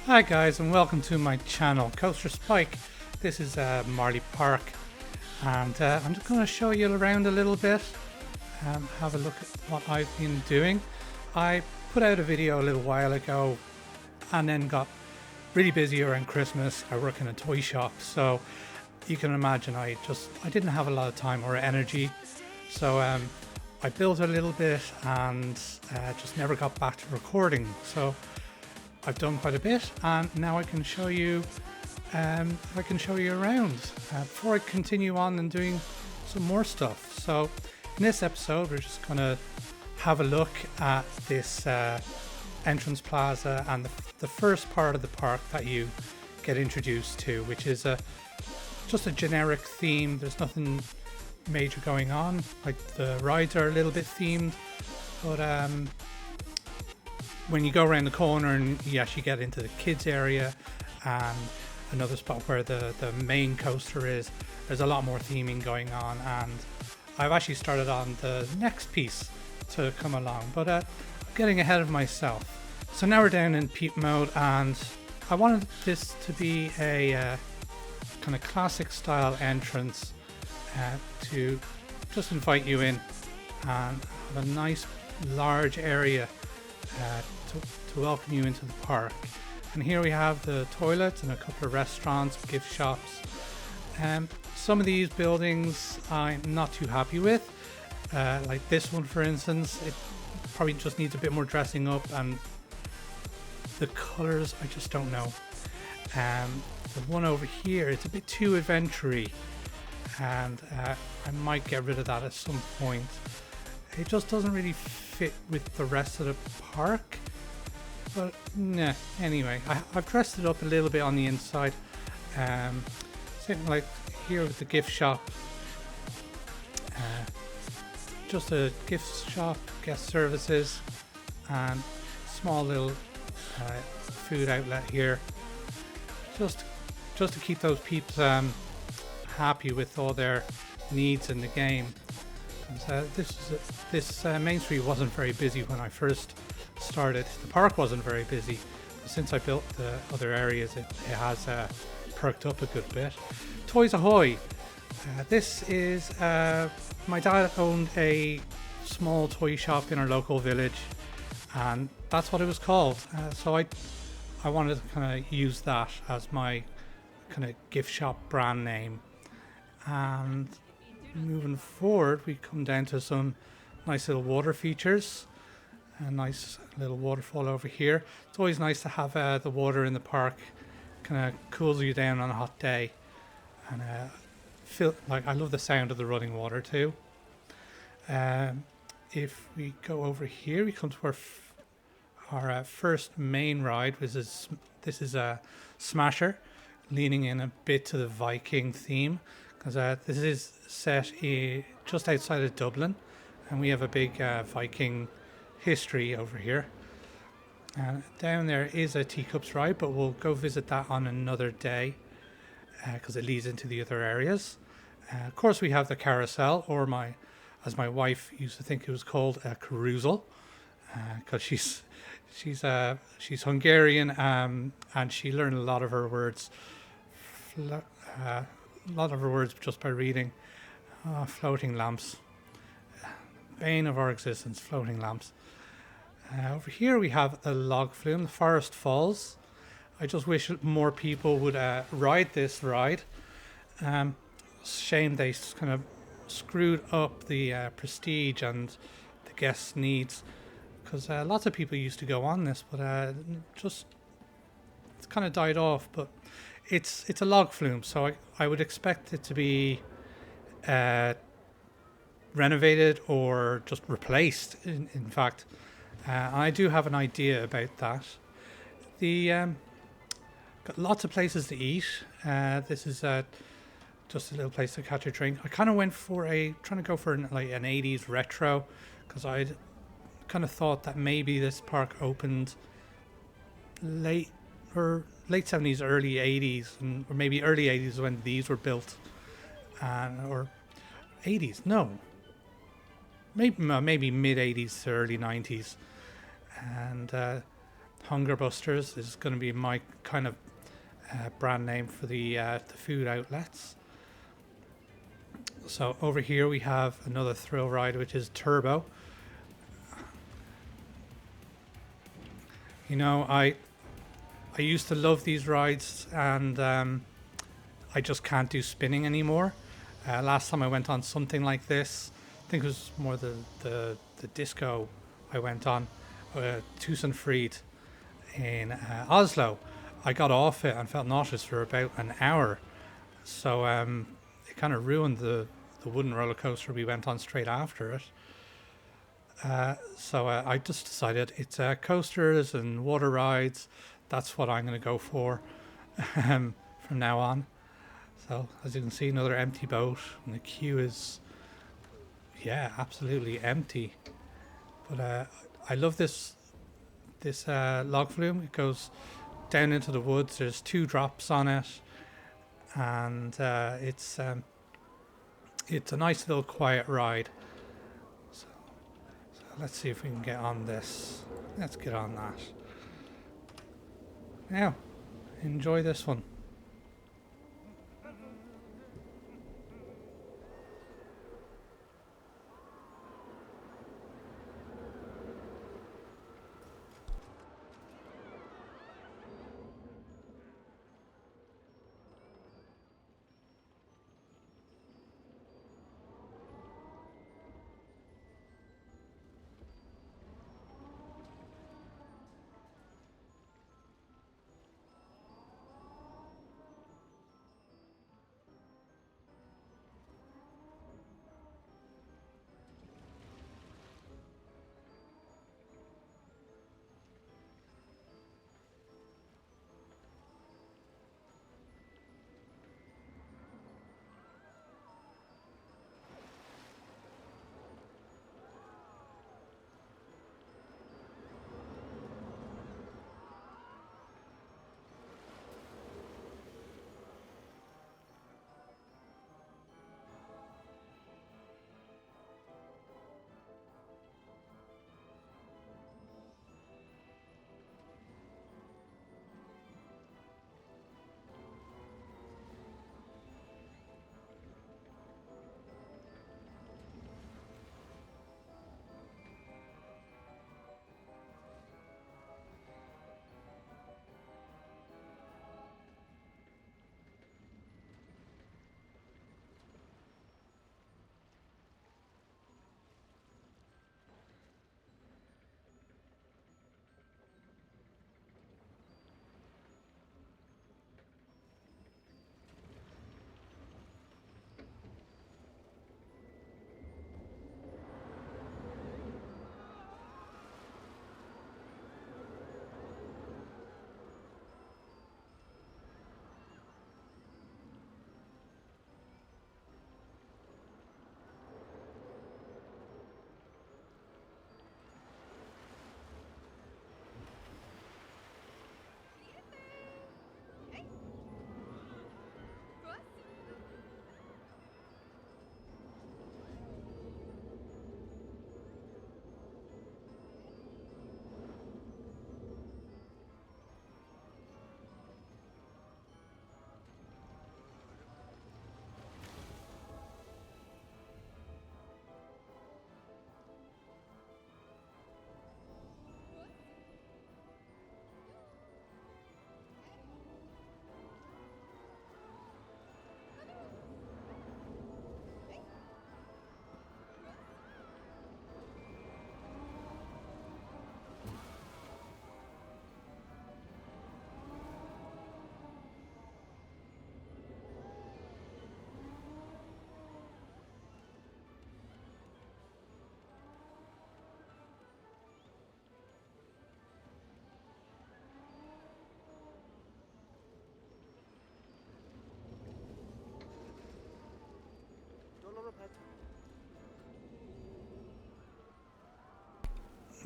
Hi guys and welcome to my channel Coaster Spike. This is Marlay Park and I'm just going to show you around a little bit, have a look at what I've been doing. I put out a video a little while ago and then got really busy around Christmas. I work in a toy shop, so you can imagine I didn't have a lot of time or energy, so I built a little bit and just never got back to recording. So I've done quite a bit and now I can show you around before I continue on and doing some more stuff. So in this episode we're just gonna have a look at this entrance plaza and the first part of the park that you get introduced to, which is just a generic theme. There's nothing major going on. Like, the rides are a little bit themed, but when you go around the corner and you actually get into the kids area and another spot where the main coaster is, there's a lot more theming going on, and I've actually started on the next piece to come along, but I'm getting ahead of myself. So now we're down in peep mode and I wanted this to be a kind of classic style entrance to just invite you in and have a nice large area to welcome you into the park. And here we have the toilets and a couple of restaurants, gift shops. Some of these buildings I'm not too happy with, like this one for instance. It probably just needs a bit more dressing up, and the colors I just don't know. The one over here, it's a bit too adventure-y, and I might get rid of that at some point. It just doesn't really fit with the rest of the park, but nah. Anyway, I've dressed it up a little bit on the inside. Something like here with the gift shop, just a gift shop, guest services, and small little food outlet here, just to keep those peeps happy with all their needs in the game. This Main Street wasn't very busy when I first started. The park wasn't very busy, but since I built the other areas, it has perked up a good bit. Toys Ahoy! This is my dad owned a small toy shop in our local village, and that's what it was called. So I wanted to kind of use that as my kind of gift shop brand name. And moving forward, we come down to some nice little water features. A nice little waterfall over here. It's always nice to have the water in the park. Kind of cools you down on a hot day, and I love the sound of the running water too. If we go over here, we come to our first main ride. This is a Smasher, leaning in a bit to the Viking theme, because this is set just outside of Dublin, and we have a big Viking history over here. And down there is a teacups ride, but we'll go visit that on another day because it leads into the other areas. Of course, we have the carousel, or as my wife used to think it was called, a carousel, because she's Hungarian, and she learned a lot of her words just by reading. Floating lamps, bane of our existence, floating lamps. Over here we have a log flume, the Forest Falls. I just wish more people would ride this ride. Shame they kind of screwed up the prestige and the guests' needs, because lots of people used to go on this, but it's kind of died off. But it's a log flume, so I would expect it to be renovated or just replaced. In fact, I do have an idea about that. Got lots of places to eat. This is just a little place to catch a drink. I kind of went for trying to go for an 80s retro, because I kind of thought that maybe this park opened late 70s, early 80s, or maybe early 80s when these were built, or 80s. No, maybe mid 80s to early 90s, and Hunger Busters is going to be my kind of brand name for the food outlets. So over here we have another thrill ride, which is Turbo. You know, I used to love these rides, and I just can't do spinning anymore. Last time I went on something like this, I think it was more the disco I went on, Tusenfried in Oslo. I got off it and felt nauseous for about an hour. So it kind of ruined the wooden roller coaster we went on straight after it. So I just decided it's coasters and water rides. That's what I'm going to go for from now on. So as you can see, another empty boat, and the queue is, yeah, absolutely empty. But I love this log flume. It goes down into the woods. There's 2 drops on it, and it's a nice little quiet ride. So let's see if we can get on this. Let's get on that. Now, enjoy this one.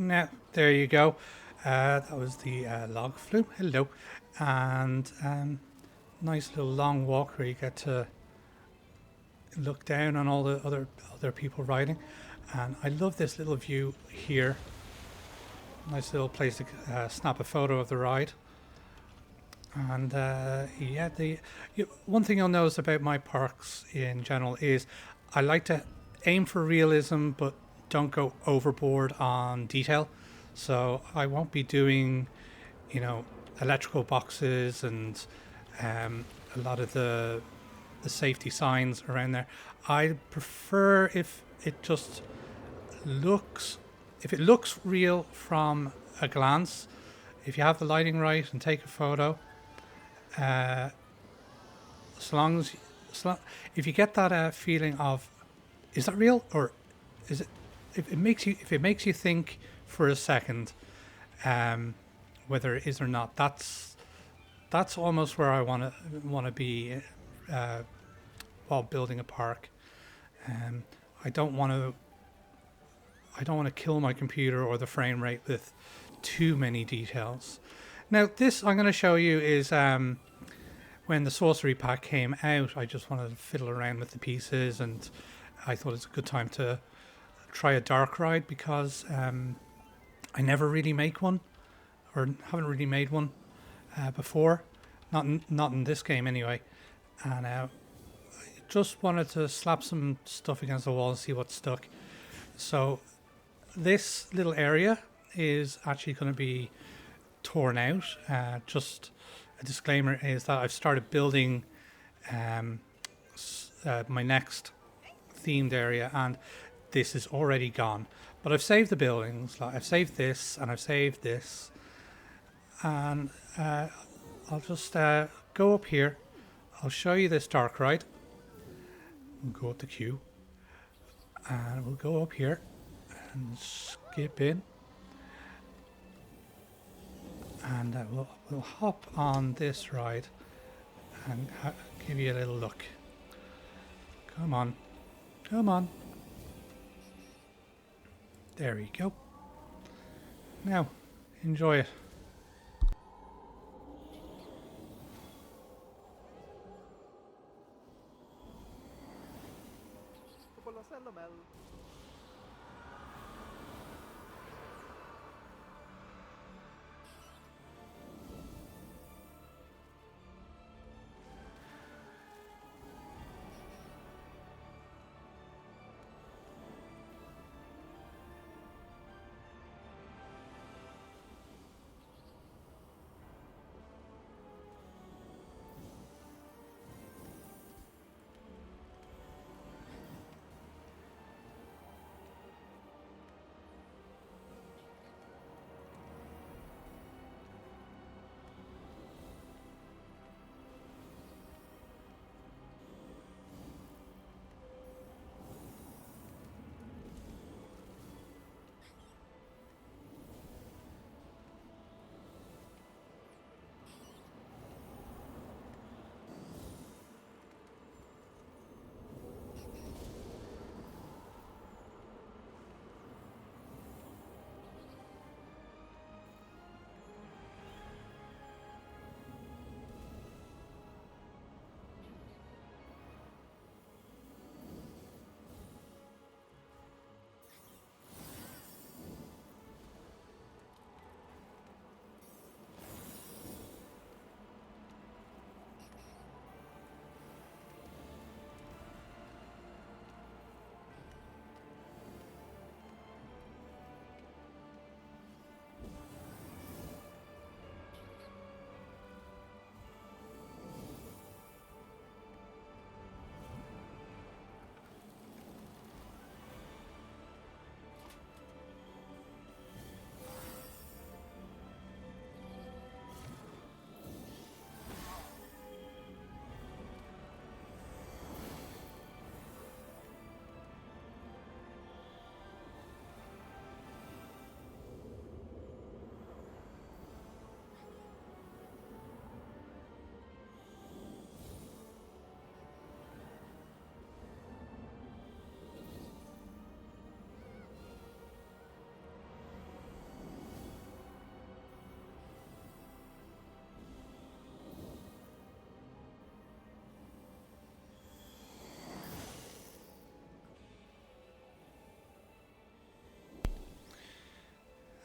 Now, there you go. That was the log flume. Hello. And nice little long walk where you get to look down on all the other people riding. And I love this little view here Nice little place to snap a photo of the ride. And yeah, one thing you'll notice about my parks in general is I like to aim for realism, but don't go overboard on detail. So I won't be doing, you know, electrical boxes and a lot of the safety signs around there. I prefer if it just looks, if it looks real from a glance. If you have the lighting right and take a photo, uh, so long as, if you get that feeling of, is that real or is it? If it makes you think for a second, um, whether it is or not, that's almost where I want to be uh, while building a park. Um, I don't want to kill my computer or the frame rate with too many details. Now, this I'm going to show you is when the Sorcery Pack came out. I just wanted to fiddle around with the pieces, and I thought it's a good time to try a dark ride because I never really make one, or haven't really made one before. Not in this game anyway. And just wanted to slap some stuff against the wall and see what stuck. So this little area is actually going to be torn out. Just a disclaimer is that I've started building my next themed area, and this is already gone. But I've saved the buildings. Like I've saved this and I've saved this, and I'll just go up here. I'll show you this dark ride. We'll go up the queue, and we'll go up here and skip in, and we'll hop on this ride and give you a little look. Come on, come on. There we go. Now, enjoy it.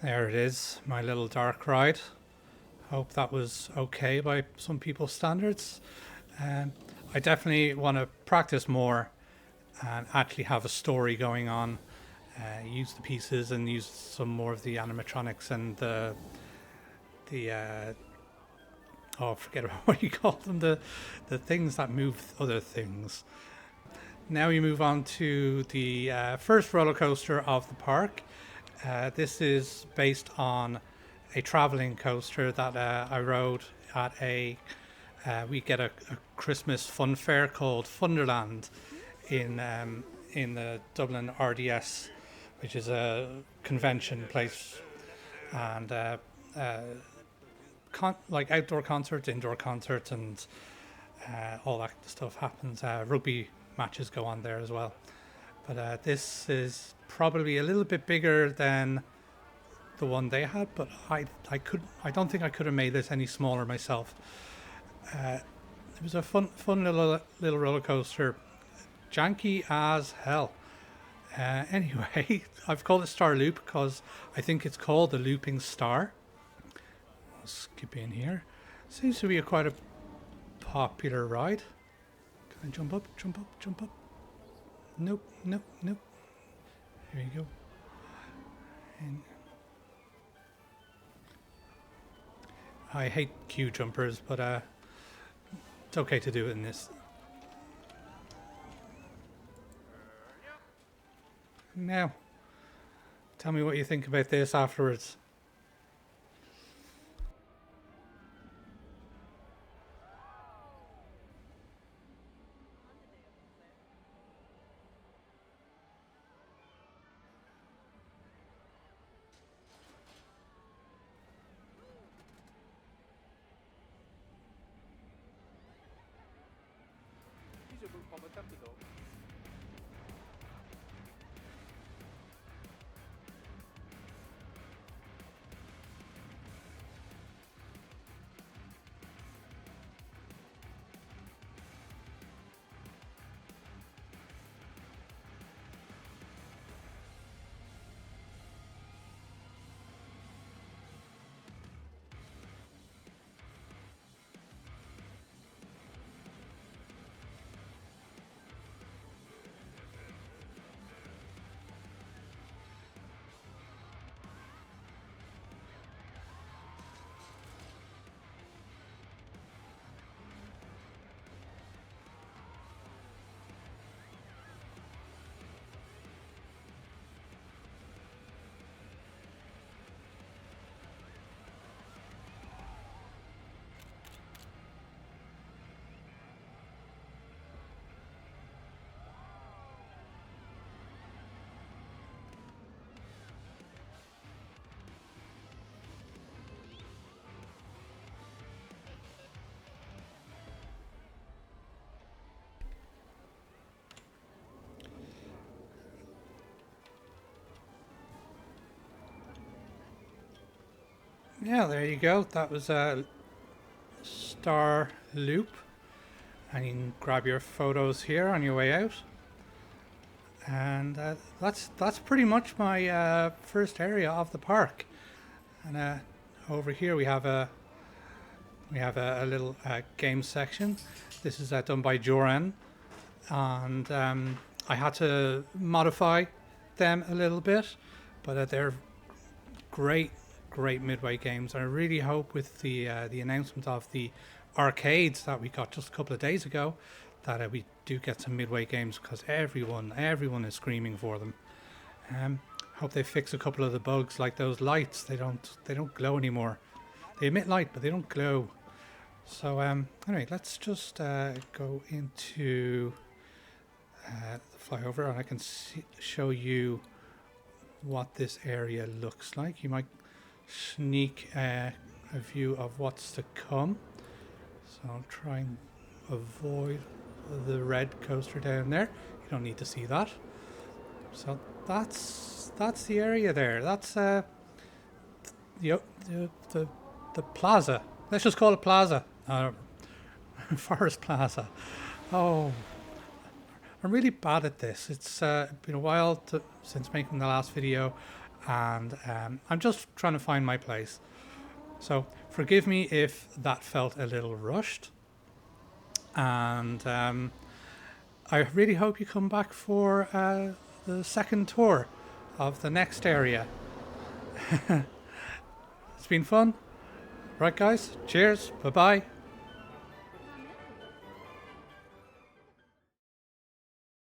There it is, my little dark ride. Hope that was okay by some people's standards. I definitely want to practice more and actually have a story going on. Use the pieces and use some more of the animatronics and the oh, forget about what you call them, the things that move other things. Now we move on to the first roller coaster of the park. This is based on a traveling coaster that I rode at we get a Christmas fun fair called Funderland in the Dublin RDS, which is a convention place, and like outdoor concerts, indoor concerts, and all that stuff happens. Rugby matches go on there as well. But this is probably a little bit bigger than the one they had, but I don't think I could have made this any smaller myself. It was a fun little roller coaster, janky as hell. Anyway, I've called it Star Loop because I think it's called the Looping Star. I'll skip in here. Seems to be quite a popular ride. Can I jump up? Jump up? Jump up? Nope. Nope. Nope. Here you go. And I hate queue jumpers, but it's okay to do it in this. Now, tell me what you think about this afterwards. Yeah, there you go. That was a Star Loop. And you can grab your photos here on your way out. And that's pretty much my first area of the park. And over here we have a little game section. This is done by Joran, and I had to modify them a little bit, but they're great midway games. I really hope with the announcement of the arcades that we got just a couple of days ago that we do get some midway games, because everyone is screaming for them. Hope they fix a couple of the bugs, like those lights. They don't glow anymore. They emit light, but they don't glow. So anyway, let's just go into the flyover, and I can show you what this area looks like. You might sneak a view of what's to come. So I'll try and avoid the red coaster down there. You don't need to see that. So that's the area there. That's the Plaza. Let's just call it Plaza. Forest Plaza. Oh, I'm really bad at this. It's been a while since making the last video, and I'm just trying to find my place. So forgive me if that felt a little rushed, and I really hope you come back for the second tour of the next area. It's been fun. Right, guys? Cheers. Bye bye.